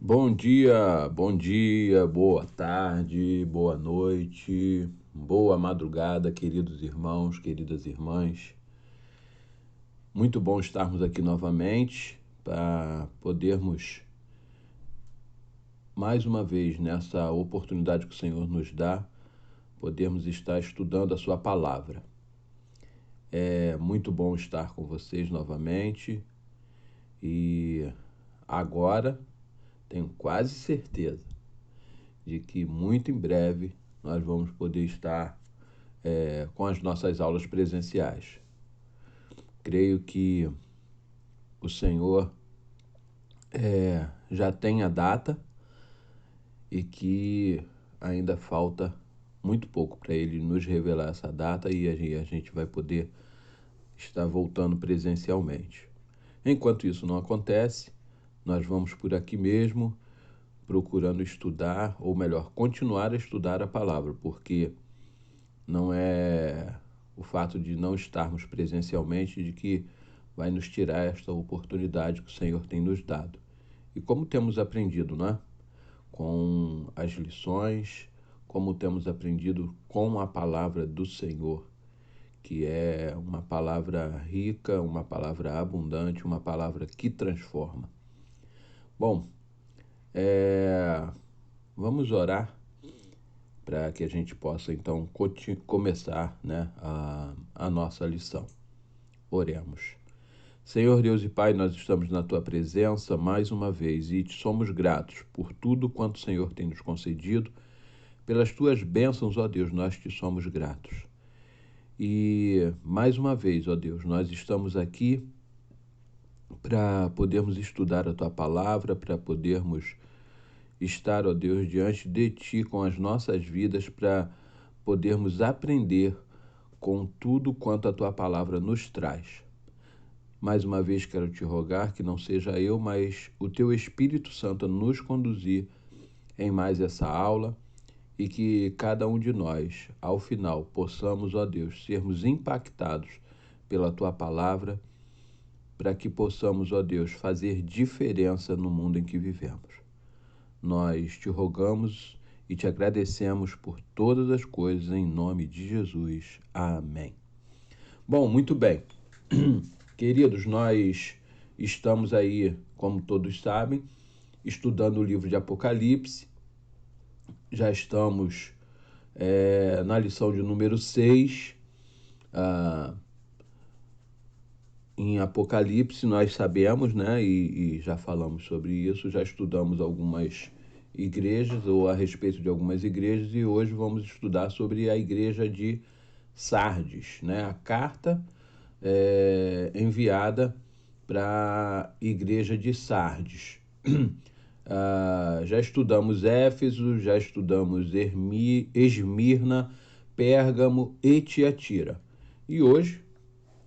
Bom dia, boa tarde, boa noite, boa madrugada, queridos irmãos, queridas irmãs. Muito bom estarmos aqui novamente para podermos, mais uma vez, nessa oportunidade que o Senhor nos dá, podermos estar estudando a sua palavra. É muito bom estar com vocês novamente e agora tenho quase certeza de que muito em breve nós vamos poder estar com as nossas aulas presenciais. Creio que o Senhor já tem a data e que ainda falta muito pouco para Ele nos revelar essa data e a gente vai poder estar voltando presencialmente. Enquanto isso não acontece, nós vamos por aqui mesmo procurando estudar, ou melhor, continuar a estudar a palavra, porque não é o fato de não estarmos presencialmente de que vai nos tirar esta oportunidade que o Senhor tem nos dado. E como temos aprendido, né? Com as lições, como temos aprendido com a palavra do Senhor, que é uma palavra rica, uma palavra abundante, uma palavra que transforma. Bom, vamos orar para que a gente possa então começar, né, a nossa lição. Oremos. Senhor Deus e Pai, nós estamos na Tua presença mais uma vez e te somos gratos por tudo quanto o Senhor tem nos concedido. Pelas Tuas bênçãos, ó Deus, nós te somos gratos. E mais uma vez, ó Deus, nós estamos aqui para podermos estudar a Tua palavra, para podermos estar, ó Deus, diante de Ti com as nossas vidas, para podermos aprender com tudo quanto a Tua palavra nos traz. Mais uma vez quero te rogar que não seja eu, mas o Teu Espírito Santo a nos conduzir em mais essa aula e que cada um de nós, ao final, possamos, ó Deus, sermos impactados pela Tua palavra, para que possamos, ó Deus, fazer diferença no mundo em que vivemos. Nós te rogamos e te agradecemos por todas as coisas em nome de Jesus. Amém. Bom, muito bem. Queridos, nós estamos aí, como todos sabem, estudando o livro de Apocalipse. Já estamos na lição de número 6. Em Apocalipse nós sabemos, né, e já falamos sobre isso, já estudamos algumas igrejas, ou a respeito de algumas igrejas, e hoje vamos estudar sobre a igreja de Sardes, né, a carta enviada para a igreja de Sardes. Já estudamos Éfeso, já estudamos Esmirna, Pérgamo e Tiatira. E hoje,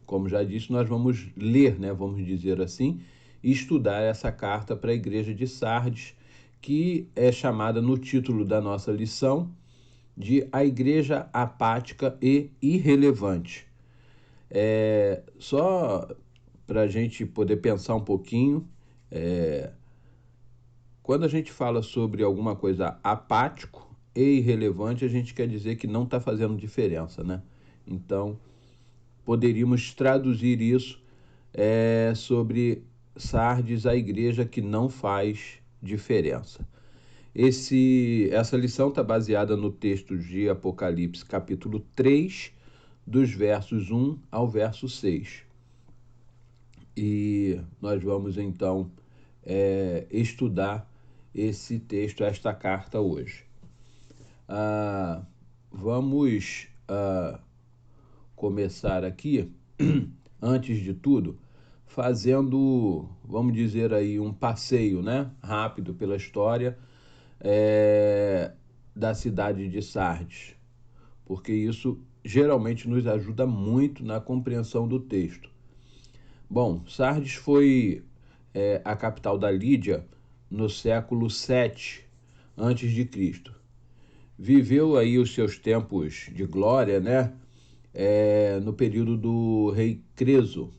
como já disse, nós vamos ler, né, vamos dizer assim, e estudar essa carta para a igreja de Sardes, que é chamada no título da nossa lição de a igreja apática e irrelevante. Só para a gente poder pensar um pouquinho, quando a gente fala sobre alguma coisa apático e irrelevante, a gente quer dizer que não está fazendo diferença, né? Então, poderíamos traduzir isso sobre Sardes, a igreja que não faz diferença. Essa lição está baseada no texto de Apocalipse, capítulo 3, dos versos 1 ao verso 6. E nós vamos, então, estudar esse texto, esta carta hoje. Vamos começar aqui, antes de tudo, fazendo, vamos dizer aí, um passeio, né, rápido pela história da cidade de Sardes, porque isso geralmente nos ajuda muito na compreensão do texto. Bom, Sardes foi a capital da Lídia no século 7 antes de Cristo. Viveu aí os seus tempos de glória, né? No período do rei Creso.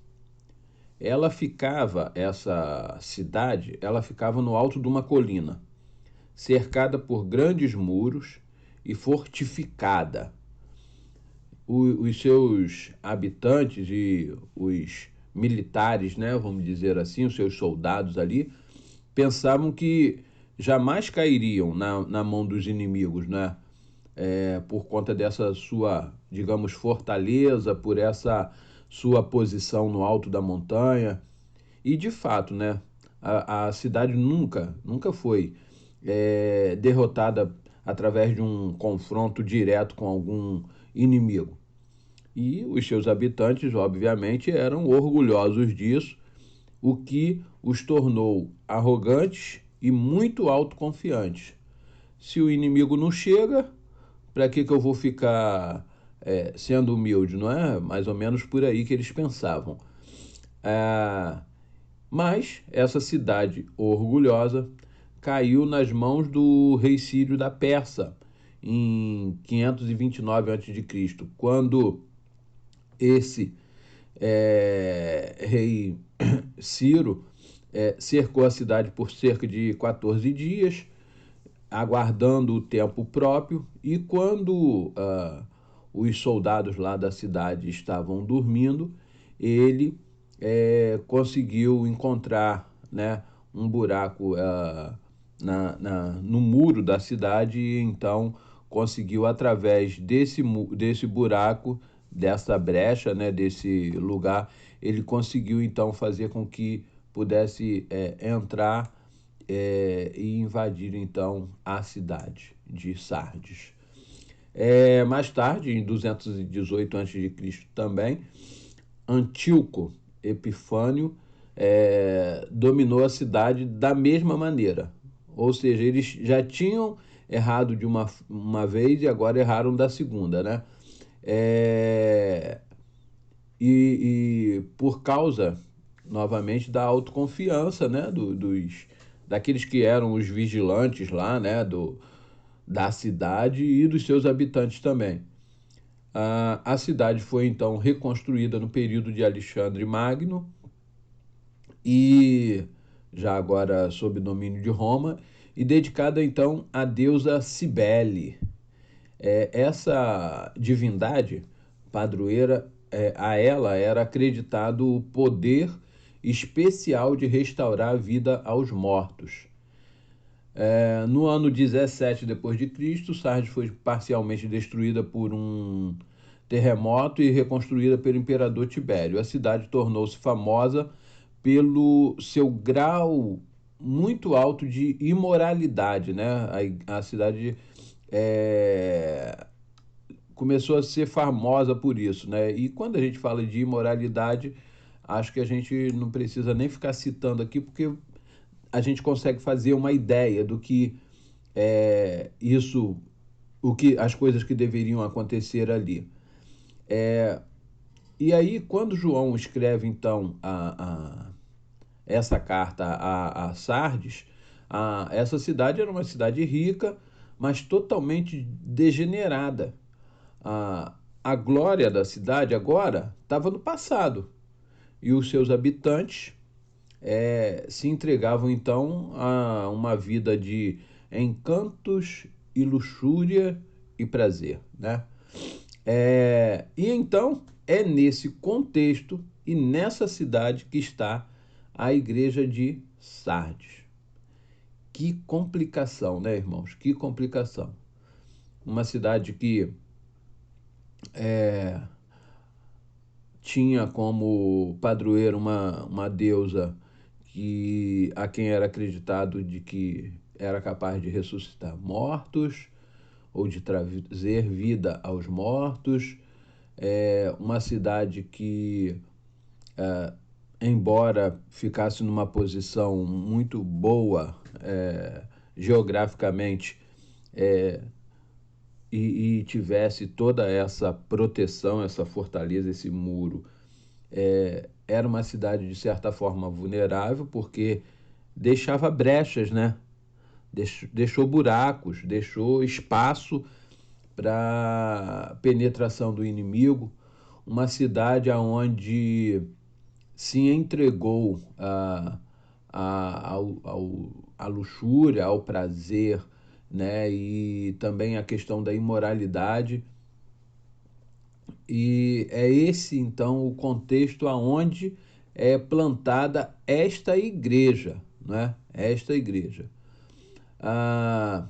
essa cidade, ela ficava no alto de uma colina, cercada por grandes muros e fortificada. Os seus habitantes e os militares, né, vamos dizer assim, os seus soldados ali, pensavam que jamais cairiam na mão dos inimigos, né? Por conta dessa sua, digamos, fortaleza, por essa sua posição no alto da montanha. E, de fato, né, a cidade nunca foi derrotada através de um confronto direto com algum inimigo. E os seus habitantes, obviamente, eram orgulhosos disso, o que os tornou arrogantes e muito autoconfiantes. Se o inimigo não chega, para que eu vou ficar sendo humilde? Não é mais ou menos por aí que eles pensavam. Mas essa cidade orgulhosa caiu nas mãos do rei Sírio da Pérsia em 529 a.C., quando esse rei Ciro cercou a cidade por cerca de 14 dias, aguardando o tempo próprio, e quando os soldados lá da cidade estavam dormindo, ele conseguiu encontrar, né, um buraco no muro da cidade, e então conseguiu, através desse buraco, dessa brecha, né, desse lugar, ele conseguiu então fazer com que pudesse entrar e invadir então a cidade de Sardes. Mais tarde, em 218 a.C. também, Antíoco Epifânio dominou a cidade da mesma maneira. Ou seja, eles já tinham errado de uma vez e agora erraram da segunda, né? E por causa, novamente, da autoconfiança, né, daqueles que eram os vigilantes lá, né, da cidade e dos seus habitantes também. A cidade foi então reconstruída no período de Alexandre Magno e já agora sob domínio de Roma, e dedicada então à deusa Cibele. Essa divindade padroeira, a ela era acreditado o poder especial de restaurar a vida aos mortos. No ano 17 depois de Cristo, Sardes foi parcialmente destruída por um terremoto e reconstruída pelo imperador Tibério. A cidade tornou-se famosa pelo seu grau muito alto de imoralidade, né? A cidade começou a ser famosa por isso, né? E quando a gente fala de imoralidade, acho que a gente não precisa nem ficar citando aqui, porque a gente consegue fazer uma ideia do que as coisas que deveriam acontecer ali. E aí, quando João escreve então essa carta a Sardes, essa cidade era uma cidade rica, mas totalmente degenerada. A glória da cidade agora estava no passado, e os seus habitantes se entregavam então a uma vida de encantos e luxúria e prazer, né? E então é nesse contexto e nessa cidade que está a igreja de Sardes. Que complicação, né, irmãos? Que complicação. Uma cidade que tinha como padroeira uma deusa a quem era acreditado de que era capaz de ressuscitar mortos ou de trazer vida aos mortos. Uma cidade que, embora ficasse numa posição muito boa geograficamente, e tivesse toda essa proteção, essa fortaleza, esse muro, era uma cidade de certa forma vulnerável, porque deixava brechas, né? Deixou buracos, deixou espaço para penetração do inimigo. Uma cidade onde, se entregou à luxúria, ao prazer, né? E também a questão da imoralidade. E é esse, então, o contexto aonde é plantada esta igreja, né? Esta igreja. Ah,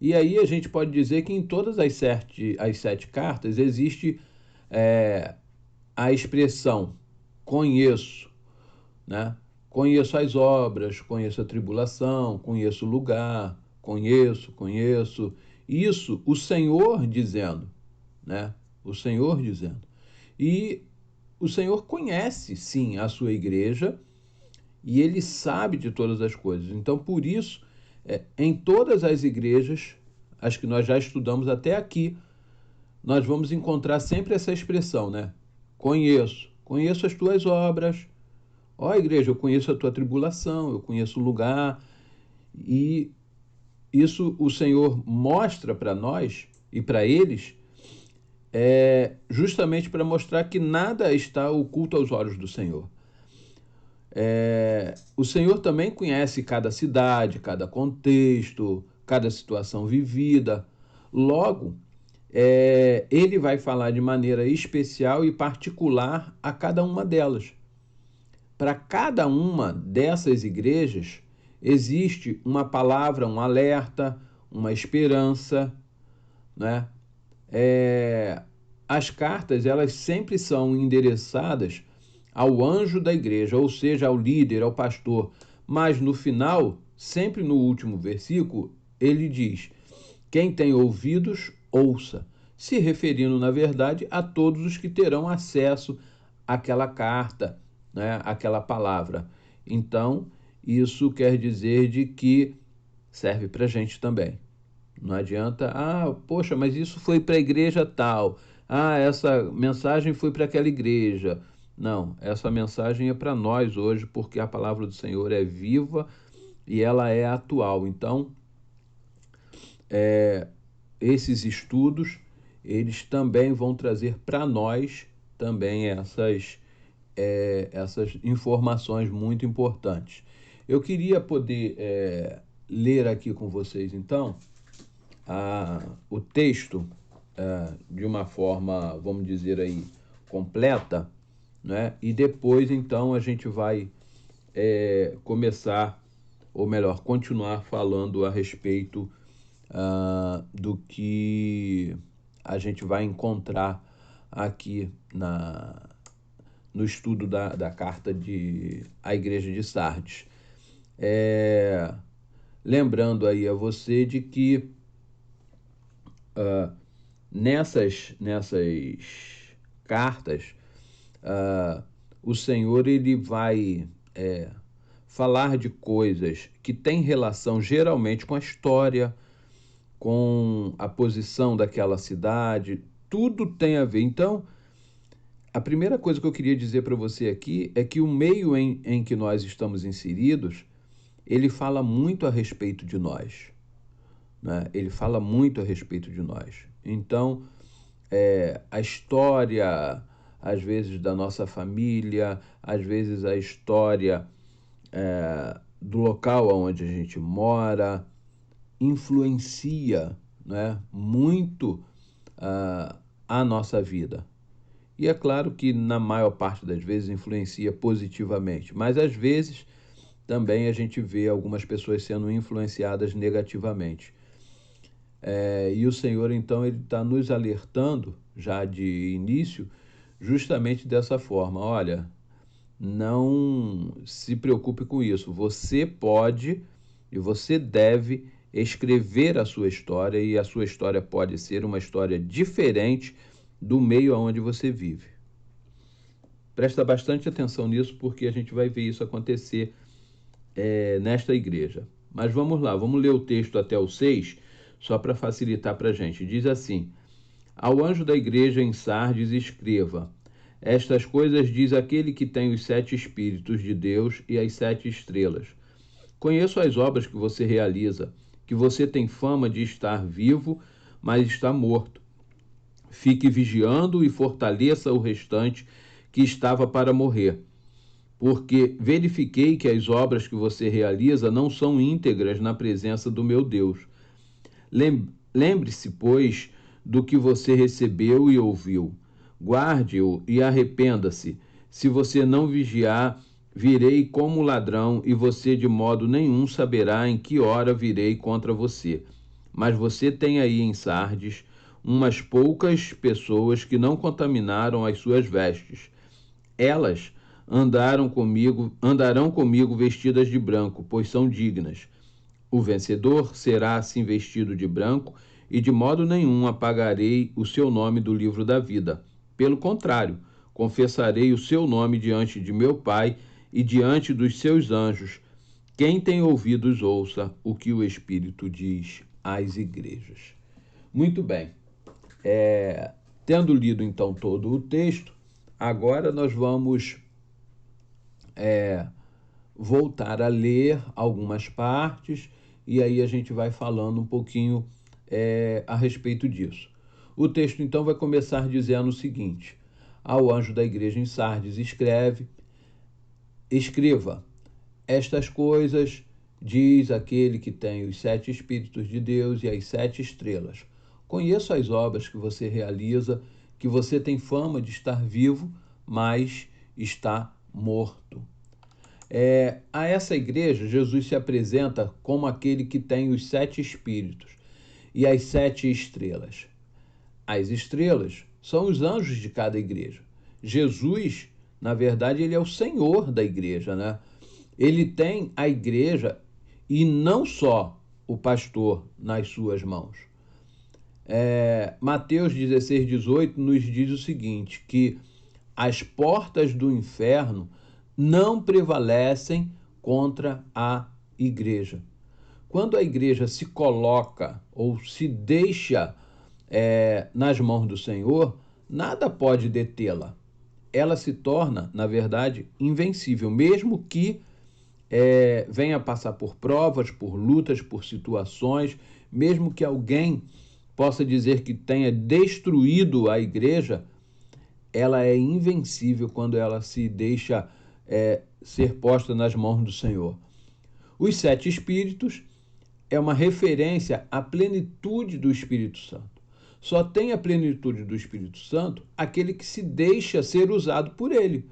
e aí a gente pode dizer que em todas as sete cartas existe é, a expressão conheço, né? Conheço as obras, conheço a tribulação, conheço o lugar, conheço. Isso o Senhor dizendo, né? O Senhor dizendo. E o Senhor conhece, sim, a sua igreja e ele sabe de todas as coisas. Então, por isso, em todas as igrejas, as que nós já estudamos até aqui, nós vamos encontrar sempre essa expressão, né? Conheço as tuas obras. Ó, igreja, eu conheço a tua tribulação, eu conheço o lugar. E isso o Senhor mostra para nós e para eles, justamente para mostrar que nada está oculto aos olhos do Senhor. O Senhor também conhece cada cidade, cada contexto, cada situação vivida. Logo, ele vai falar de maneira especial e particular a cada uma delas. Para cada uma dessas igrejas, existe uma palavra, um alerta, uma esperança, né? As cartas, elas sempre são endereçadas ao anjo da igreja, ou seja, ao líder, ao pastor. Mas no final, sempre no último versículo, ele diz: quem tem ouvidos, ouça, se referindo, na verdade, a todos os que terão acesso àquela carta, né, àquela palavra. Então, isso quer dizer de que serve para a gente também. Não adianta, poxa, mas isso foi para a igreja tal. Essa mensagem foi para aquela igreja. Não, essa mensagem é para nós hoje, porque a palavra do Senhor é viva e ela é atual. Então, esses estudos, eles também vão trazer para nós também essas informações muito importantes. Eu queria poder ler aqui com vocês, então, o texto de uma forma, vamos dizer aí, completa, né? E depois, então, a gente vai começar, ou melhor, continuar falando a respeito do que a gente vai encontrar aqui no estudo da carta à Igreja de Sardes. Lembrando aí a você de que nessas cartas, o Senhor ele vai falar de coisas que têm relação geralmente com a história, com a posição daquela cidade, tudo tem a ver. Então, a primeira coisa que eu queria dizer para você aqui é que o meio em que nós estamos inseridos, ele fala muito a respeito de nós, né? Ele fala muito a respeito de nós. Então, a história, às vezes, da nossa família, às vezes a história do local onde a gente mora, influencia, né, muito a nossa vida. E é claro que na maior parte das vezes influencia positivamente, mas às vezes também a gente vê algumas pessoas sendo influenciadas negativamente. E o Senhor, então, ele está nos alertando já de início, justamente dessa forma. Olha, não se preocupe com isso. Você pode e você deve escrever a sua história, e a sua história pode ser uma história diferente do meio onde você vive. Presta bastante atenção nisso, porque a gente vai ver isso acontecer nesta igreja. Mas vamos lá, vamos ler o texto até o 6, só para facilitar para a gente. Diz assim: ao anjo da igreja em Sardes escreva: estas coisas diz aquele que tem os 7 Espíritos de Deus e as 7 estrelas. Conheço as obras que você realiza, que você tem fama de estar vivo, mas está morto. Fique vigiando e fortaleça o restante que estava para morrer. porque verifiquei que as obras que você realiza não são íntegras na presença do meu Deus. Lembre-se, pois, do que você recebeu e ouviu. Guarde-o e arrependa-se. Se você não vigiar, virei como ladrão, e você de modo nenhum saberá em que hora virei contra você. Mas você tem aí em Sardes umas poucas pessoas que não contaminaram as suas vestes. Elas andarão comigo vestidas de branco, pois são dignas. O vencedor será assim vestido de branco, e de modo nenhum apagarei o seu nome do livro da vida. Pelo contrário, confessarei o seu nome diante de meu Pai e diante dos seus anjos. Quem tem ouvidos, ouça o que o Espírito diz às igrejas. Muito bem. Tendo lido então todo o texto, agora nós vamos voltar a ler algumas partes e aí a gente vai falando um pouquinho a respeito disso. O texto então vai começar dizendo o seguinte: ao anjo da igreja em Sardes escreva, estas coisas diz aquele que tem os 7 Espíritos de Deus e as 7 estrelas. Conheço as obras que você realiza, que você tem fama de estar vivo, mas está morto. A essa igreja, Jesus se apresenta como aquele que tem os 7 Espíritos e as 7 estrelas. As estrelas são os anjos de cada igreja. Jesus, na verdade, ele é o Senhor da igreja, né? Ele tem a igreja e não só o pastor nas suas mãos. Mateus 16:18 nos diz o seguinte, que as portas do inferno não prevalecem contra a igreja. Quando a igreja se coloca ou se deixa nas mãos do Senhor, nada pode detê-la. Ela se torna, na verdade, invencível, mesmo que venha passar por provas, por lutas, por situações, mesmo que alguém possa dizer que tenha destruído a igreja, ela é invencível quando ela se deixa ser posta nas mãos do Senhor. Os 7 Espíritos é uma referência à plenitude do Espírito Santo. Só tem a plenitude do Espírito Santo aquele que se deixa ser usado por ele.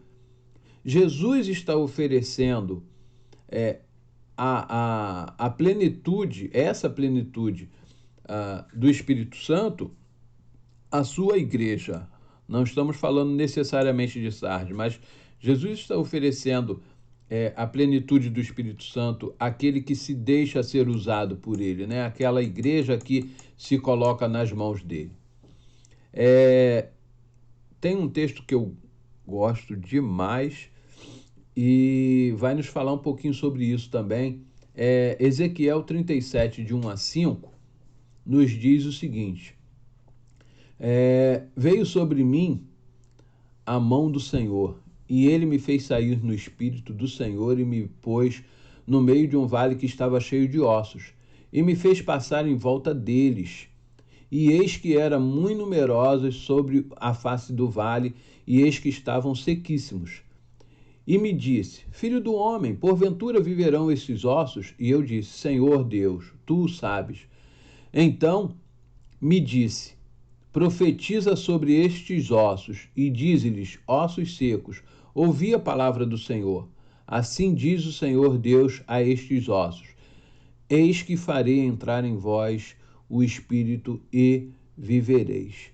Jesus está oferecendo a plenitude, essa plenitude do Espírito Santo, à sua igreja. Não estamos falando necessariamente de Sardes, mas Jesus está oferecendo a plenitude do Espírito Santo àquele que se deixa ser usado por ele, né? Aquela igreja que se coloca nas mãos dele. Tem um texto que eu gosto demais e vai nos falar um pouquinho sobre isso também. Ezequiel 37, de 1 a 5, nos diz o seguinte: veio sobre mim a mão do Senhor, e ele me fez sair no espírito do Senhor e me pôs no meio de um vale que estava cheio de ossos, e me fez passar em volta deles. E eis que eram muito numerosos sobre a face do vale, e eis que estavam sequíssimos. E me disse: Filho do homem, porventura viverão esses ossos? E eu disse: Senhor Deus, tu o sabes. Então me disse: profetiza sobre estes ossos e dize-lhes: ossos secos, ouvi a palavra do Senhor. Assim diz o Senhor Deus a estes ossos: eis que farei entrar em vós o espírito e vivereis.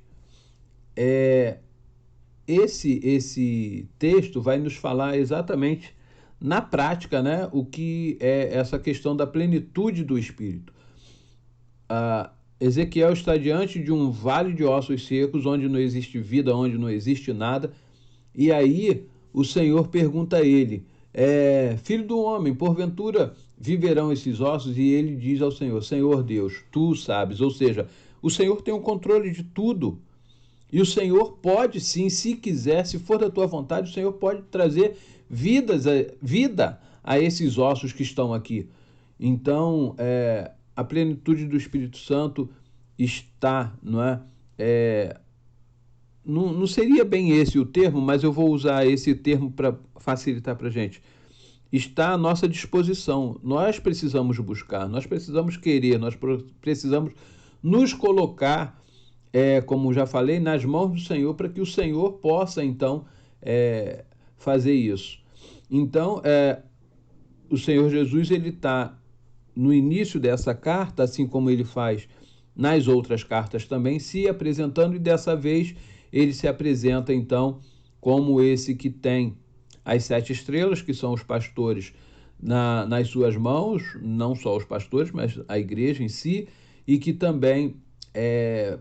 Esse texto vai nos falar exatamente na prática, né, o que é essa questão da plenitude do espírito. Ezequiel está diante de um vale de ossos secos, onde não existe vida, onde não existe nada. E aí o Senhor pergunta a ele: filho do homem, porventura viverão esses ossos? E ele diz ao Senhor: Senhor Deus, tu sabes. Ou seja, o Senhor tem o controle de tudo. E o Senhor pode sim, se quiser, se for da tua vontade, o Senhor pode trazer vida a esses ossos que estão aqui. Então, a plenitude do Espírito Santo está, não é, não seria bem esse o termo, mas eu vou usar esse termo para facilitar para a gente. Está à nossa disposição. Nós precisamos buscar, nós precisamos querer, nós precisamos nos colocar, como já falei, nas mãos do Senhor, para que o Senhor possa, então, fazer isso. Então, o Senhor Jesus, ele está no início dessa carta, assim como ele faz nas outras cartas também, se apresentando, e dessa vez ele se apresenta, então, como esse que tem as 7 estrelas, que são os pastores nas suas mãos, não só os pastores, mas a igreja em si, e que também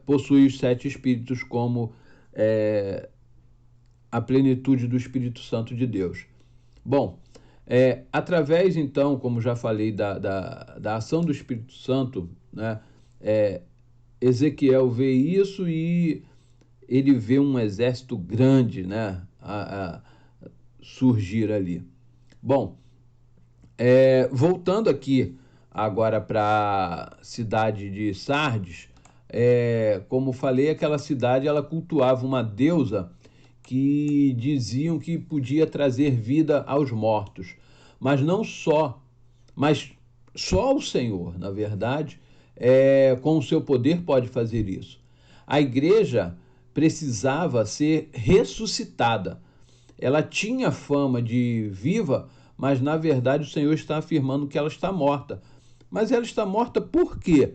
possui os 7 espíritos como a plenitude do Espírito Santo de Deus. Bom, através, então, como já falei, da ação do Espírito Santo, né, Ezequiel vê isso e ele vê um exército grande, né, a surgir ali. Bom, voltando aqui agora para a cidade de Sardes, como falei, aquela cidade ela cultuava uma deusa que diziam que podia trazer vida aos mortos. Mas não só, mas só o Senhor, na verdade, com o seu poder pode fazer isso. A igreja precisava ser ressuscitada. Ela tinha fama de viva, mas na verdade o Senhor está afirmando que ela está morta. Mas ela está morta por quê?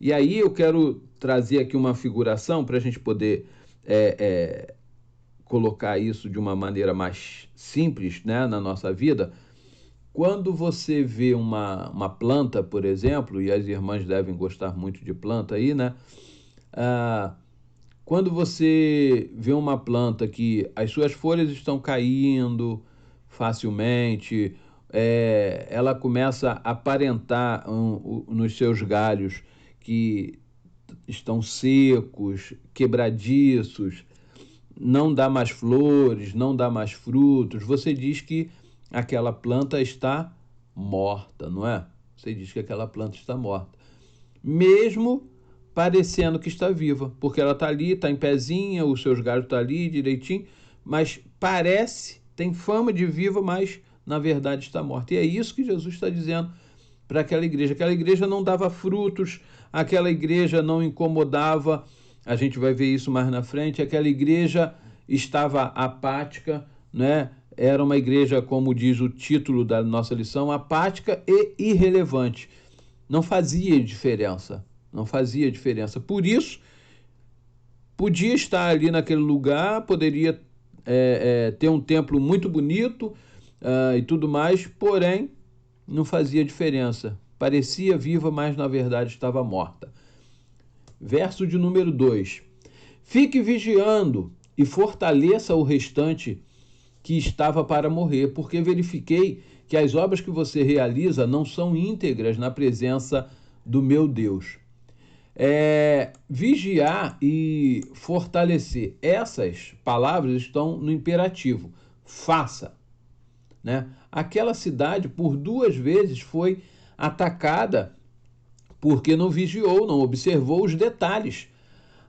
E aí eu quero trazer aqui uma figuração para a gente poder colocar isso de uma maneira mais simples, né, na nossa vida. Quando você vê uma planta, por exemplo, e as irmãs devem gostar muito de planta aí, né? Quando você vê uma planta que as suas folhas estão caindo facilmente, ela começa a aparentar nos seus galhos que estão secos, quebradiços, não dá mais flores, não dá mais frutos, você diz que aquela planta está morta, não é? Você diz que aquela planta está morta. Mesmo parecendo que está viva, porque ela está ali, está em pezinha, os seus galhos estão ali direitinho, mas parece, tem fama de viva, mas na verdade está morta. E é isso que Jesus está dizendo para aquela igreja. Aquela igreja não dava frutos, aquela igreja não incomodava, a gente vai ver isso mais na frente, aquela igreja estava apática, né? Era uma igreja, como diz o título da nossa lição, apática e irrelevante. Não fazia diferença, não fazia diferença. Por isso, podia estar ali naquele lugar, poderia ter um templo muito bonito e tudo mais, porém, não fazia diferença. Parecia viva, mas na verdade estava morta. Verso de número 2. Fique vigiando e fortaleça o restante que estava para morrer, porque verifiquei que as obras que você realiza não são íntegras na presença do meu Deus. Vigiar e fortalecer. Essas palavras estão no imperativo. Faça. Né? Aquela cidade, por 2 vezes, foi atacada porque não vigiou, não observou os detalhes.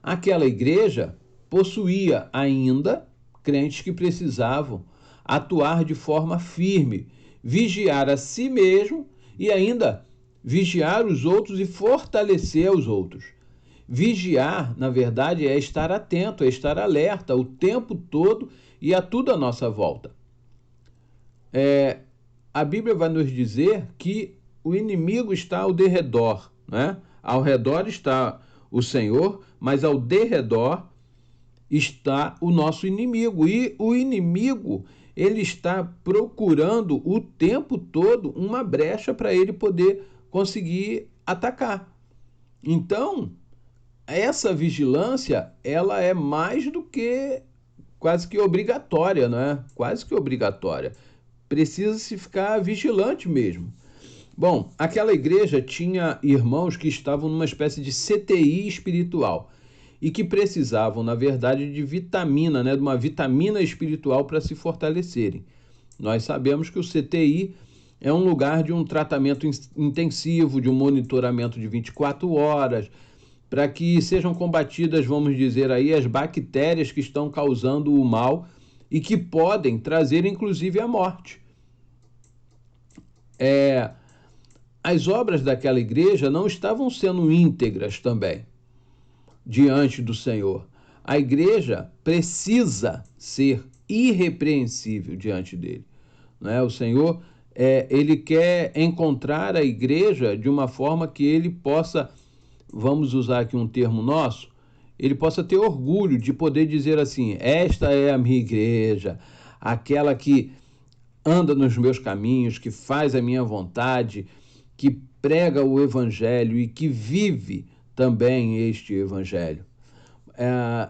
Aquela igreja possuía ainda crentes que precisavam atuar de forma firme, vigiar a si mesmo e ainda vigiar os outros e fortalecer os outros. Vigiar, na verdade, é estar atento, é estar alerta o tempo todo e a tudo à nossa volta. A Bíblia vai nos dizer que o inimigo está ao derredor, né? Ao redor está o Senhor, mas ao derredor está o nosso inimigo. E o inimigo, ele está procurando o tempo todo uma brecha para ele poder conseguir atacar. Então, essa vigilância, ela é mais do que quase que obrigatória, não é? Quase que obrigatória. Precisa-se ficar vigilante mesmo. Bom, aquela igreja tinha irmãos que estavam numa espécie de CTI espiritual e que precisavam, na verdade, de vitamina, né, de uma vitamina espiritual para se fortalecerem. Nós sabemos que o CTI é um lugar de um tratamento intensivo, de um monitoramento de 24 horas, para que sejam combatidas, vamos dizer aí, as bactérias que estão causando o mal e que podem trazer, inclusive, a morte. As obras daquela igreja não estavam sendo íntegras também diante do Senhor. A igreja precisa ser irrepreensível diante dele. Não é? O Senhor, ele quer encontrar a igreja de uma forma que ele possa, vamos usar aqui um termo nosso, ele possa ter orgulho de poder dizer assim: esta é a minha igreja, aquela que anda nos meus caminhos, que faz a minha vontade, que prega o evangelho e que vive também este evangelho.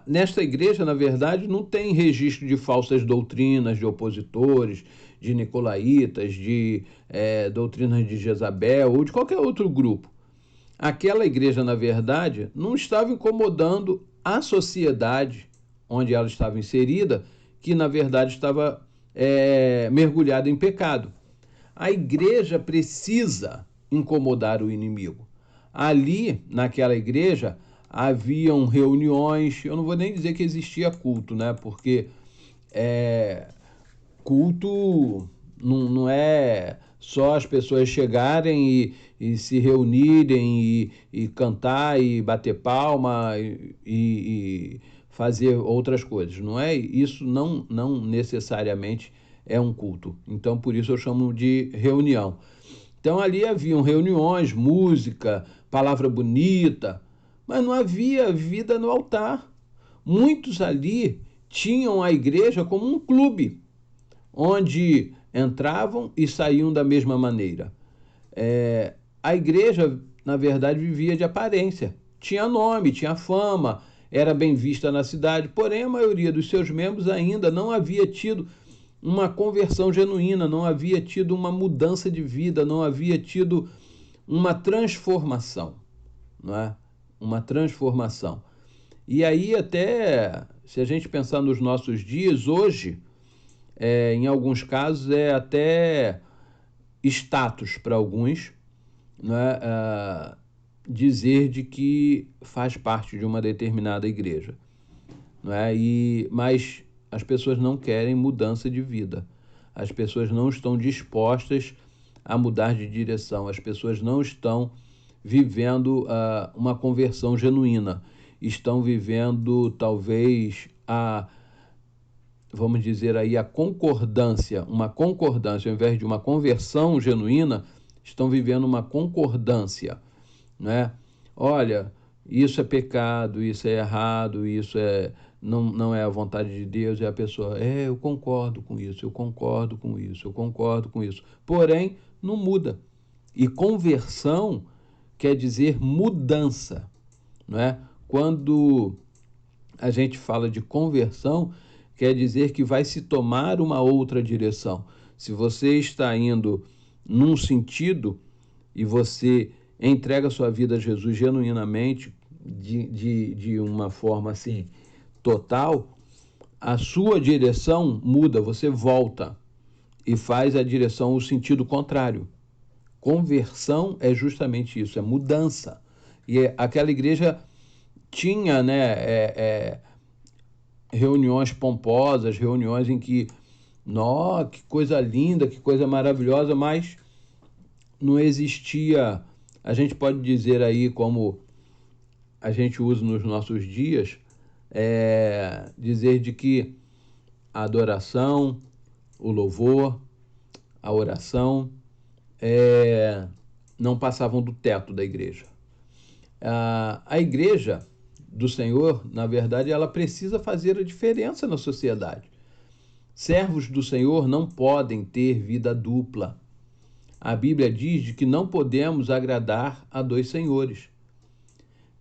Nesta igreja, na verdade, não tem registro de falsas doutrinas, de opositores, de nicolaítas, de doutrinas de Jezabel ou de qualquer outro grupo. Aquela igreja, na verdade, não estava incomodando a sociedade onde ela estava inserida, que, na verdade, estava mergulhada em pecado. A igreja precisa incomodar o inimigo. Ali, naquela igreja, haviam reuniões, eu não vou nem dizer que existia culto, né? Porque culto não é só as pessoas chegarem e se reunirem e cantar e bater palma e fazer outras coisas. Não é isso, não necessariamente é um culto. Então, por isso eu chamo de reunião. Então, ali haviam reuniões, música, palavra bonita, mas não havia vida no altar. Muitos ali tinham a igreja como um clube, onde entravam e saíam da mesma maneira. A igreja, na verdade, vivia de aparência. Tinha nome, tinha fama, era bem vista na cidade, porém a maioria dos seus membros ainda não havia tido uma conversão genuína, não havia tido uma mudança de vida, não havia tido uma transformação, não é? Uma transformação. E aí até, se a gente pensar nos nossos dias, hoje, em alguns casos, é até status para alguns, não é? Dizer de que faz parte de uma determinada igreja, não é? Mas as pessoas não querem mudança de vida, as pessoas não estão dispostas a mudar de direção, as pessoas não estão vivendo uma conversão genuína, estão vivendo talvez vamos dizer aí, uma concordância, ao invés de uma conversão genuína, estão vivendo uma concordância, né? Olha, isso é pecado, isso é errado, isso não é a vontade de Deus, e a pessoa, eu concordo com isso, eu concordo com isso, eu concordo com isso. Porém, não muda. E conversão quer dizer mudança, não é? Quando a gente fala de conversão, quer dizer que vai se tomar uma outra direção. Se você está indo num sentido e você entrega sua vida a Jesus genuinamente, de uma forma assim total, a sua direção muda, você volta e faz a direção, o sentido contrário. Conversão é justamente isso, é mudança. E aquela igreja tinha, né, reuniões pomposas, reuniões em que, que coisa linda, que coisa maravilhosa, mas não existia, a gente pode dizer aí, como a gente usa nos nossos dias, dizer de que a adoração, o louvor, a oração não passavam do teto da igreja. A igreja do Senhor, na verdade, ela precisa fazer a diferença na sociedade. Servos do Senhor não podem ter vida dupla. A Bíblia diz de que não podemos agradar a dois senhores.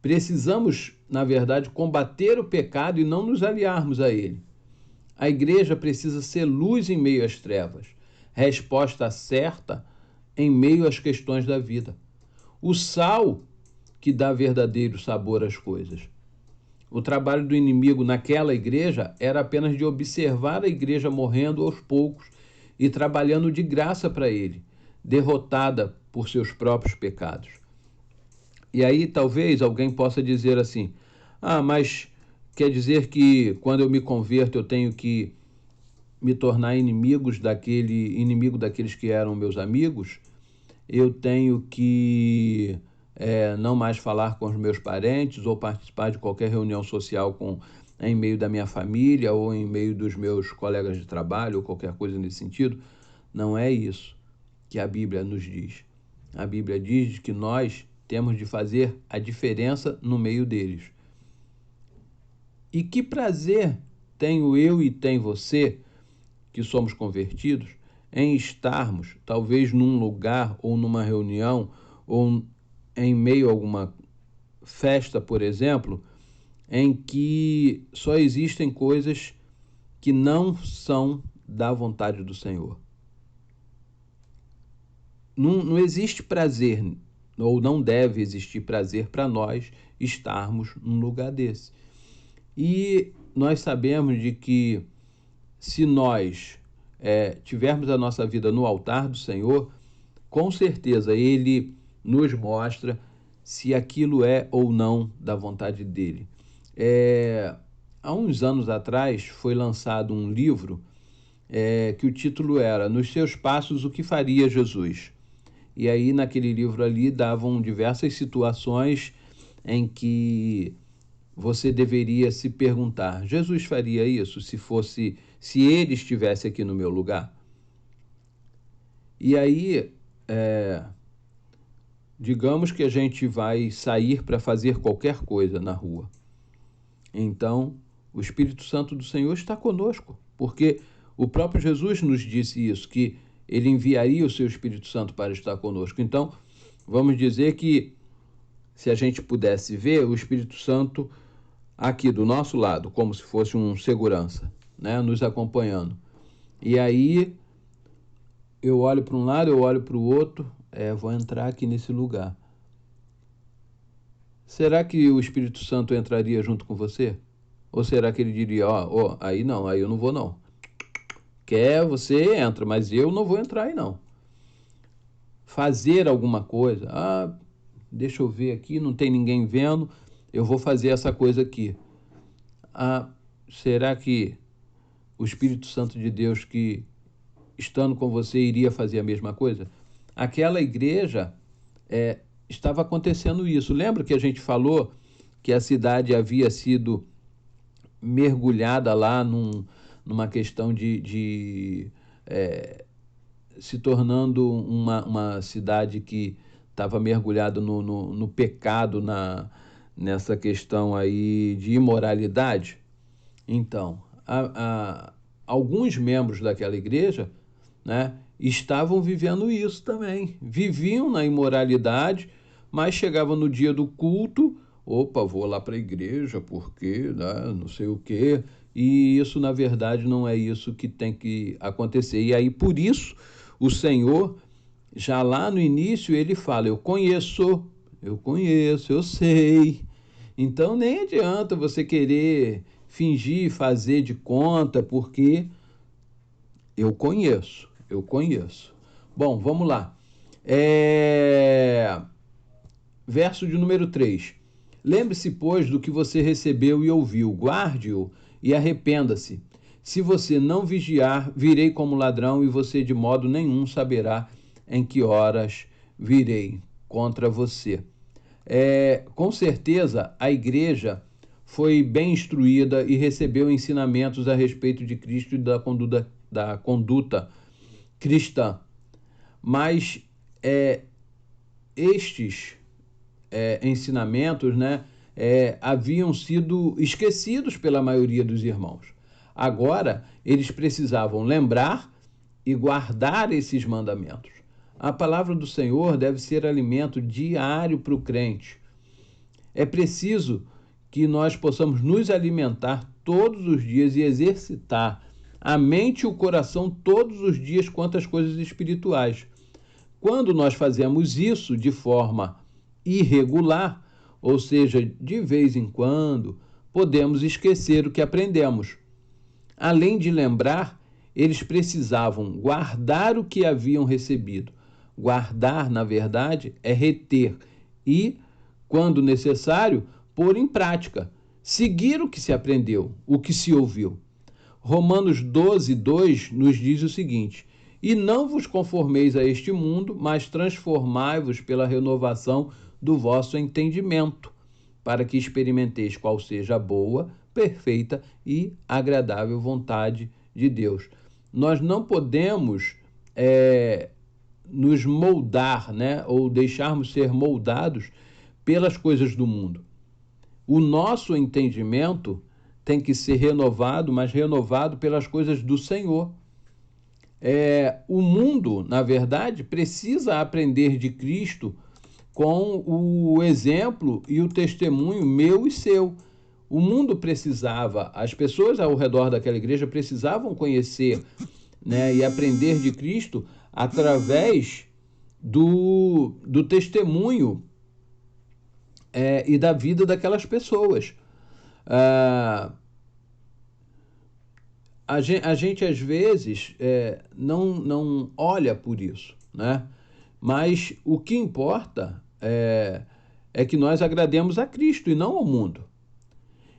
Precisamos, na verdade, combater o pecado e não nos aliarmos a ele. A igreja precisa ser luz em meio às trevas, resposta certa em meio às questões da vida. O sal que dá verdadeiro sabor às coisas. O trabalho do inimigo naquela igreja era apenas de observar a igreja morrendo aos poucos e trabalhando de graça para ele, derrotada por seus próprios pecados. E aí talvez alguém possa dizer assim, mas quer dizer que quando eu me converto eu tenho que me tornar inimigo daqueles que eram meus amigos? Eu tenho que não mais falar com os meus parentes ou participar de qualquer reunião social em meio da minha família ou em meio dos meus colegas de trabalho ou qualquer coisa nesse sentido? Não é isso que a Bíblia nos diz. A Bíblia diz que nós temos de fazer a diferença no meio deles. E que prazer tenho eu e tem você, que somos convertidos, em estarmos, talvez num lugar ou numa reunião ou em meio a alguma festa, por exemplo, em que só existem coisas que não são da vontade do Senhor. Não existe prazer, ou não deve existir prazer para nós estarmos num lugar desse. E nós sabemos de que se nós tivermos a nossa vida no altar do Senhor, com certeza Ele nos mostra se aquilo é ou não da vontade dEle. Há uns anos atrás foi lançado um livro que o título era Nos Seus Passos, o que faria Jesus? E aí naquele livro ali davam diversas situações em que você deveria se perguntar, Jesus faria isso se ele estivesse aqui no meu lugar? E aí, digamos que a gente vai sair para fazer qualquer coisa na rua. Então, o Espírito Santo do Senhor está conosco, porque o próprio Jesus nos disse isso, que ele enviaria o seu Espírito Santo para estar conosco. Então, vamos dizer que se a gente pudesse ver o Espírito Santo aqui do nosso lado, como se fosse um segurança, né, nos acompanhando. E aí eu olho para um lado, eu olho para o outro, vou entrar aqui nesse lugar. Será que o Espírito Santo entraria junto com você? Ou será que ele diria, aí não, aí eu não vou não. Você entra, mas eu não vou entrar aí não. Fazer alguma coisa, deixa eu ver aqui, não tem ninguém vendo, eu vou fazer essa coisa aqui. Será que o Espírito Santo de Deus, que estando com você, iria fazer a mesma coisa? Aquela igreja estava acontecendo isso. Lembra que a gente falou que a cidade havia sido mergulhada lá numa questão de se tornando uma cidade que estava mergulhada no pecado, nessa questão aí de imoralidade? Então, alguns membros daquela igreja, né, estavam vivendo isso também. Viviam na imoralidade, mas chegavam no dia do culto, vou lá para a igreja porque, né, não sei o quê. E isso, na verdade, não é isso que tem que acontecer. E aí, por isso, o Senhor, já lá no início, ele fala, eu conheço, eu sei. Então, nem adianta você querer fingir, fazer de conta, porque eu conheço. Bom, vamos lá. Verso de número 3. Lembre-se, pois, do que você recebeu e ouviu, guarde-o e arrependa-se. Se você não vigiar, virei como ladrão e você de modo nenhum saberá em que horas virei contra você. Com certeza, a igreja foi bem instruída e recebeu ensinamentos a respeito de Cristo e da conduta cristã. Mas estes ensinamentos, né, haviam sido esquecidos pela maioria dos irmãos. Agora, eles precisavam lembrar e guardar esses mandamentos. A palavra do Senhor deve ser alimento diário para o crente. É preciso que nós possamos nos alimentar todos os dias e exercitar a mente e o coração todos os dias quanto às coisas espirituais. Quando nós fazemos isso de forma irregular, ou seja, de vez em quando, podemos esquecer o que aprendemos. Além de lembrar, eles precisavam guardar o que haviam recebido. Guardar, na verdade, é reter e quando necessário, pôr em prática, seguir o que se aprendeu, o que se ouviu. Romanos 12, 2 nos diz o seguinte: e não vos conformeis a este mundo, mas transformai-vos pela renovação do vosso entendimento, para que experimenteis qual seja a boa, perfeita e agradável vontade de Deus. Nós não podemos nos moldar, né, ou deixarmos ser moldados pelas coisas do mundo. O nosso entendimento tem que ser renovado, mas renovado pelas coisas do Senhor. O mundo, na verdade, precisa aprender de Cristo com o exemplo e o testemunho meu e seu. O mundo precisava, as pessoas ao redor daquela igreja precisavam conhecer, né, e aprender de Cristo através do testemunho e da vida daquelas pessoas. A gente às vezes não olha por isso, né? Mas o que importa é que nós agrademos a Cristo e não ao mundo.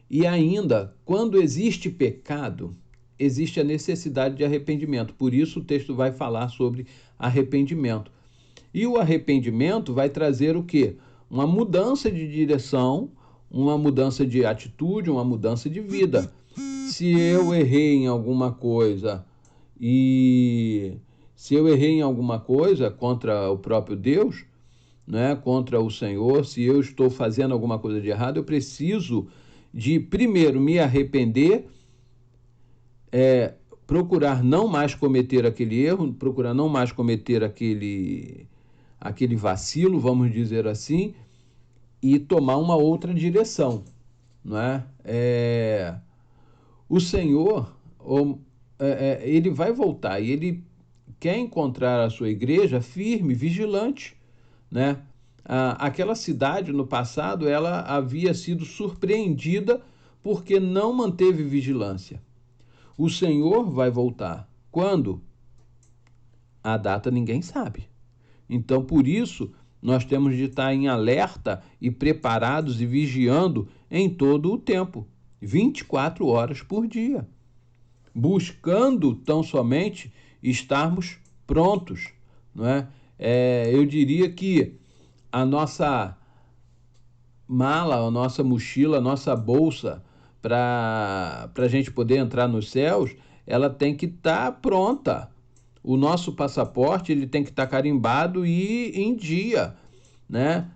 E ainda, quando existe pecado, existe a necessidade de arrependimento. Por isso o texto vai falar sobre arrependimento. E o arrependimento vai trazer o quê? Uma mudança de direção, uma mudança de atitude, uma mudança de vida. Se eu errei em alguma coisa contra o próprio Deus, né, contra o Senhor, se eu estou fazendo alguma coisa de errado, eu preciso de, primeiro, me arrepender, procurar não mais cometer aquele erro, procurar não mais cometer aquele vacilo, vamos dizer assim, e tomar uma outra direção, não é? O Senhor, ele vai voltar e ele quer encontrar a sua igreja firme, vigilante, né? Aquela cidade no passado, ela havia sido surpreendida porque não manteve vigilância. O Senhor vai voltar. Quando? A data ninguém sabe. Então, por isso, nós temos de estar em alerta e preparados e vigiando em todo o tempo, 24 horas por dia, buscando tão somente estarmos prontos, não é? Eu diria que a nossa mala, a nossa mochila, a nossa bolsa, para a gente poder entrar nos céus, ela tem que estar pronta. O nosso passaporte ele tem que estar carimbado e em dia, né?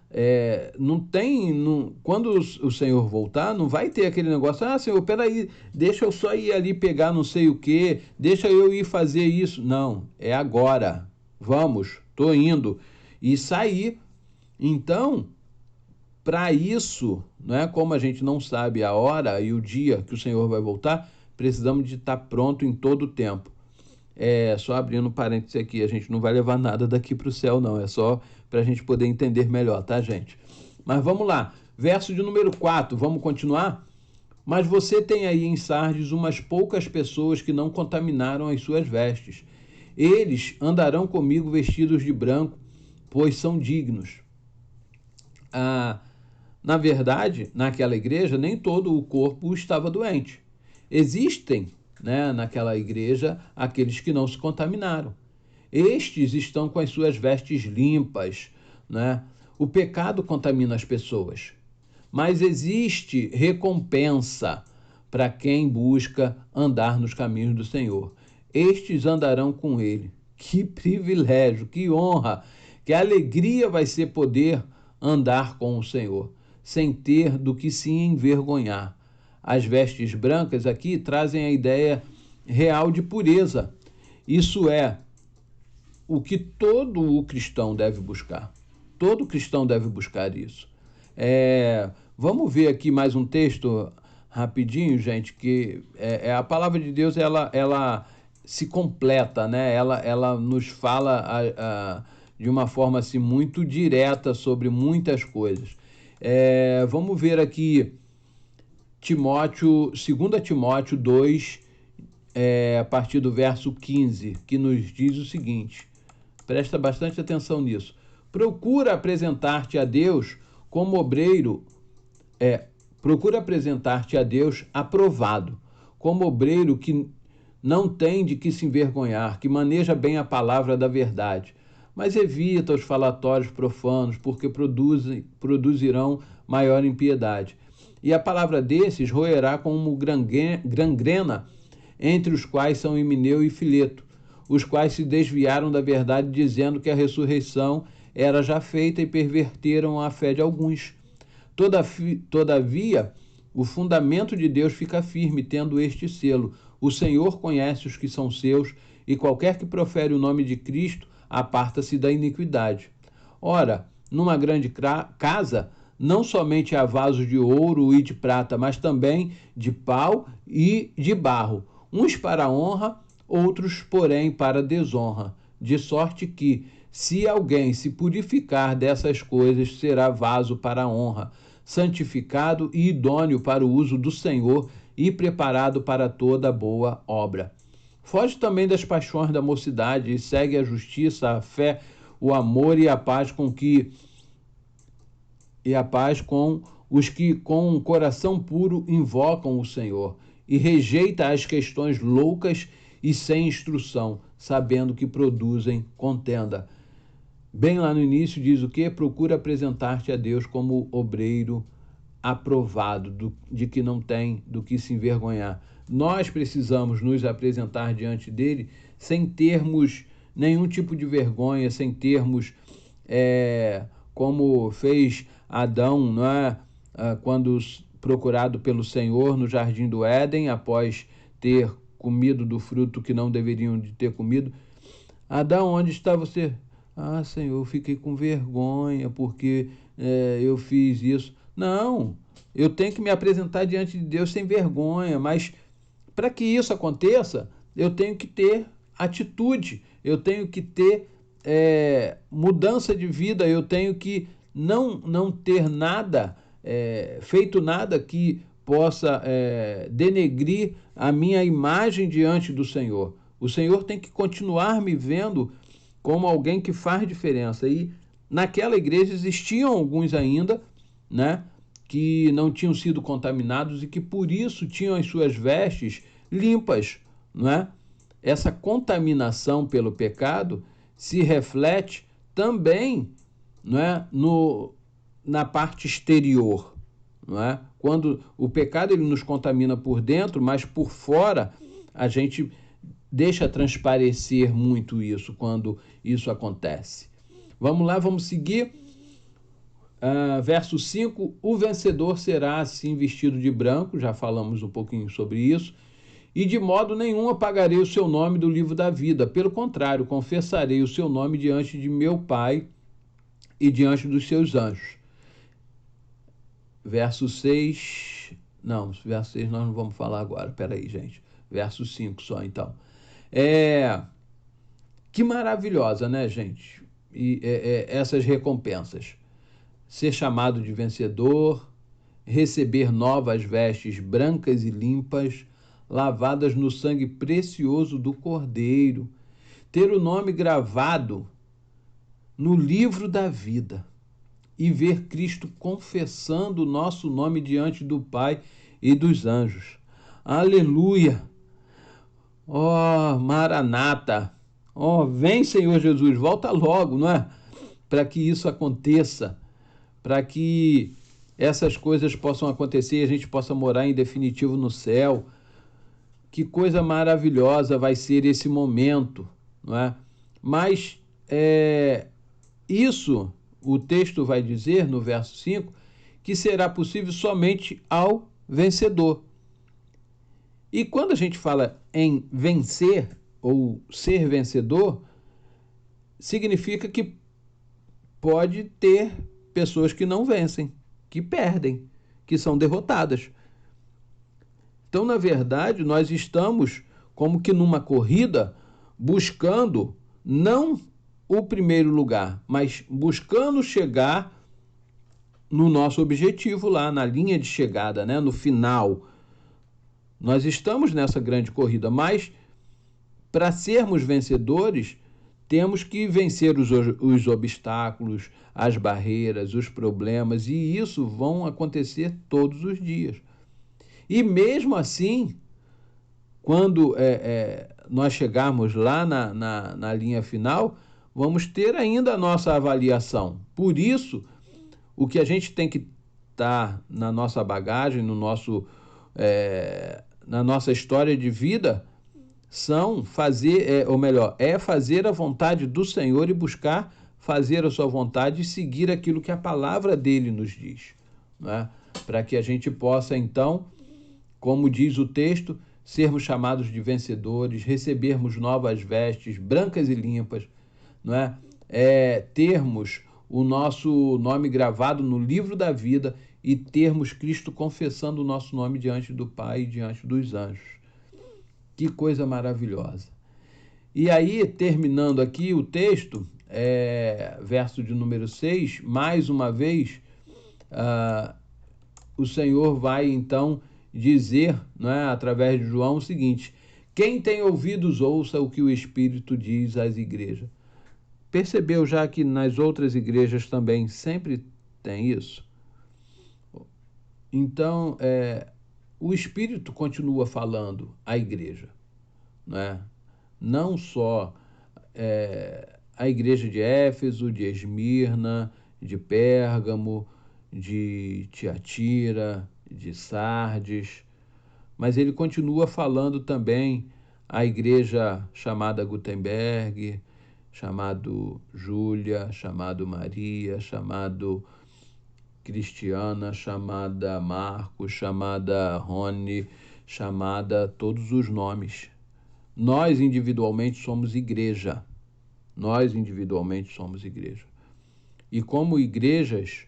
Quando o Senhor voltar, não vai ter aquele negócio, Senhor, peraí, deixa eu só ir ali pegar não sei o quê, deixa eu ir fazer isso. Não, é agora. Vamos, tô indo. E sair. Então, para isso, né, como a gente não sabe a hora e o dia que o Senhor vai voltar, precisamos de estar pronto em todo o tempo. Só abrindo um parênteses aqui, a gente não vai levar nada daqui para o céu, não. É só para a gente poder entender melhor, tá, gente? Mas vamos lá. Verso de número 4, vamos continuar? Mas você tem aí em Sardes umas poucas pessoas que não contaminaram as suas vestes. Eles andarão comigo vestidos de branco, pois são dignos. Na verdade, naquela igreja, nem todo o corpo estava doente. Existem, né, naquela igreja, aqueles que não se contaminaram. Estes estão com as suas vestes limpas, né? O pecado contamina as pessoas, mas existe recompensa para quem busca andar nos caminhos do Senhor. Estes andarão com ele. Que privilégio, que honra, que alegria vai ser poder andar com o Senhor, sem ter do que se envergonhar. As vestes brancas aqui trazem a ideia real de pureza. Isso é o que todo o cristão deve buscar. Todo cristão deve buscar isso. Vamos ver aqui mais um texto rapidinho, gente, que a palavra de Deus, ela se completa, né? Ela nos fala de uma forma assim, muito direta sobre muitas coisas. Vamos ver aqui 2 Timóteo 2, a partir do verso 15, que nos diz o seguinte, presta bastante atenção nisso. Procura apresentar-te a Deus como obreiro, procura apresentar-te a Deus aprovado, como obreiro que não tem de que se envergonhar, que maneja bem a palavra da verdade, mas evita os falatórios profanos, porque produzirão maior impiedade. E a palavra desses roerá como gangrena, entre os quais são Himeneu e Fileto, os quais se desviaram da verdade, dizendo que a ressurreição era já feita e perverteram a fé de alguns. Todavia, o fundamento de Deus fica firme, tendo este selo: o Senhor conhece os que são seus, e qualquer que profere o nome de Cristo aparta-se da iniquidade. Ora, numa grande casa, não somente há vasos de ouro e de prata, mas também de pau e de barro, uns para a honra, outros, porém, para a desonra. De sorte que, se alguém se purificar dessas coisas, será vaso para a honra, santificado e idôneo para o uso do Senhor e preparado para toda boa obra. Foge também das paixões da mocidade e segue a justiça, a fé, o amor e a paz com os que com um coração puro invocam o Senhor, e rejeita as questões loucas e sem instrução, sabendo que produzem contenda. Bem lá no início diz o quê? Procura apresentar-te a Deus como obreiro aprovado, de que não tem do que se envergonhar. Nós precisamos nos apresentar diante dele sem termos nenhum tipo de vergonha, sem termos, como fez Adão, não é? Quando procurado pelo Senhor no jardim do Éden, após ter comido do fruto que não deveriam de ter comido. Adão, onde está você? Ah, Senhor, eu fiquei com vergonha porque eu fiz isso. Não, eu tenho que me apresentar diante de Deus sem vergonha, mas para que isso aconteça, eu tenho que ter atitude, eu tenho que ter mudança de vida, eu tenho que não ter nada, feito nada que possa denegrir a minha imagem diante do Senhor. O Senhor tem que continuar me vendo como alguém que faz diferença. E naquela igreja existiam alguns ainda, né, que não tinham sido contaminados e que por isso tinham as suas vestes limpas, né? Essa contaminação pelo pecado se reflete também, né, na parte exterior, não é? Quando o pecado ele nos contamina por dentro, mas por fora a gente deixa transparecer muito isso quando isso acontece. Vamos lá, vamos seguir. Verso 5, o vencedor será assim vestido de branco, já falamos um pouquinho sobre isso, e de modo nenhum apagarei o seu nome do livro da vida, pelo contrário, confessarei o seu nome diante de meu Pai e diante dos seus anjos. Verso 6, verso 6 nós não vamos falar agora, peraí, gente, verso 5 só então. Que maravilhosa, né, gente? E essas recompensas. Ser chamado de vencedor, receber novas vestes brancas e limpas, lavadas no sangue precioso do Cordeiro, ter o nome gravado no livro da vida e ver Cristo confessando o nosso nome diante do Pai e dos anjos. Aleluia! Maranata! Vem, Senhor Jesus, volta logo, não é? Para que isso aconteça, para que essas coisas possam acontecer e a gente possa morar em definitivo no céu. Que coisa maravilhosa vai ser esse momento, não é? Mas isso, o texto vai dizer no verso 5, que será possível somente ao vencedor. E quando a gente fala em vencer ou ser vencedor, significa que pode ter pessoas que não vencem, que perdem, que são derrotadas. Então, na verdade, nós estamos como que numa corrida buscando não o primeiro lugar, mas buscando chegar no nosso objetivo lá, na linha de chegada, né? No final. Nós estamos nessa grande corrida, mas para sermos vencedores, temos que vencer os obstáculos, as barreiras, os problemas, e isso vão acontecer todos os dias. E mesmo assim, quando nós chegarmos lá na linha final, vamos ter ainda a nossa avaliação. Por isso, o que a gente tem que estar na nossa bagagem, na nossa história de vida, são fazer, ou melhor, é fazer a vontade do Senhor e buscar fazer a sua vontade e seguir aquilo que a palavra dele nos diz, né? Para que a gente possa, então, como diz o texto, sermos chamados de vencedores, recebermos novas vestes, brancas e limpas, não é? Termos o nosso nome gravado no livro da vida e termos Cristo confessando o nosso nome diante do Pai e diante dos anjos. Que coisa maravilhosa. E aí, terminando aqui o texto, verso de número 6, mais uma vez, o Senhor vai então dizer, não é, através de João, o seguinte: quem tem ouvidos, ouça o que o Espírito diz às igrejas. Percebeu já que nas outras igrejas também sempre tem isso? Então, o Espírito continua falando à igreja, não é? Não só a igreja de Éfeso, de Esmirna, de Pérgamo, de Tiatira, de Sardes, mas ele continua falando também à igreja chamada Gutenberg, chamado Júlia, chamado Maria, chamado Cristiana, chamada Marcos, chamada Rony, chamada todos os nomes. Nós individualmente somos igreja. Nós individualmente somos igreja. E como igrejas,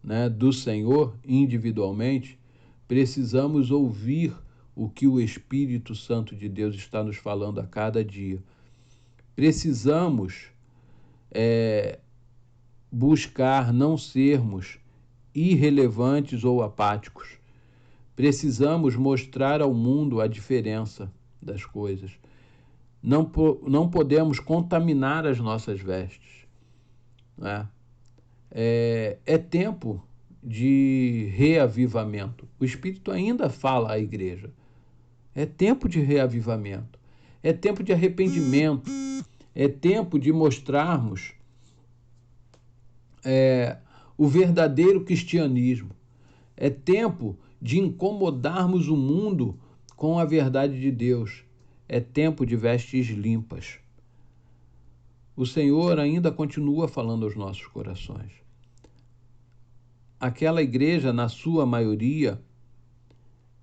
né, do Senhor, individualmente, precisamos ouvir o que o Espírito Santo de Deus está nos falando a cada dia. Precisamos buscar não sermos irrelevantes ou apáticos. Precisamos mostrar ao mundo a diferença das coisas. Não podemos contaminar as nossas vestes, né? É tempo de reavivamento. O Espírito ainda fala à igreja. É tempo de reavivamento. É tempo de arrependimento. É tempo de mostrarmos o verdadeiro cristianismo. É tempo de incomodarmos o mundo com a verdade de Deus. É tempo de vestes limpas. O Senhor ainda continua falando aos nossos corações. Aquela igreja, na sua maioria,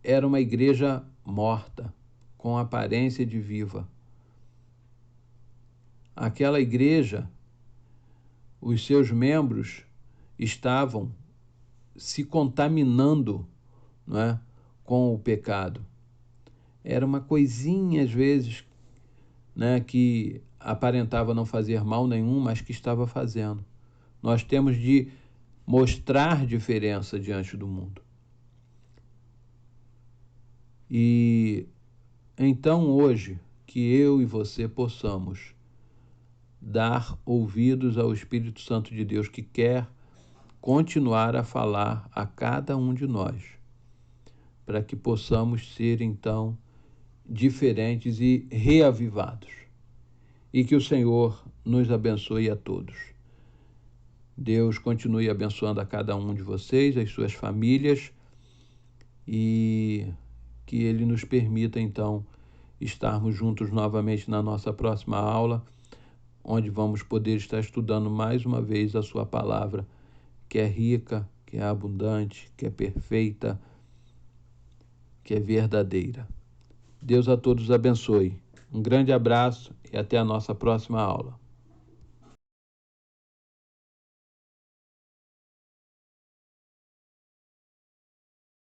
era uma igreja morta, com aparência de viva. Aquela igreja, os seus membros estavam se contaminando, não é, com o pecado. Era uma coisinha, às vezes, né, que aparentava não fazer mal nenhum, mas que estava fazendo. Nós temos de mostrar diferença diante do mundo. E então hoje, que eu e você possamos dar ouvidos ao Espírito Santo de Deus, que quer continuar a falar a cada um de nós, para que possamos ser então diferentes e reavivados. E que o Senhor nos abençoe a todos. Deus continue abençoando a cada um de vocês, as suas famílias, e que Ele nos permita, então, estarmos juntos novamente na nossa próxima aula, onde vamos poder estar estudando mais uma vez a sua palavra, que é rica, que é abundante, que é perfeita, que é verdadeira. Deus a todos abençoe. Um grande abraço e até a nossa próxima aula.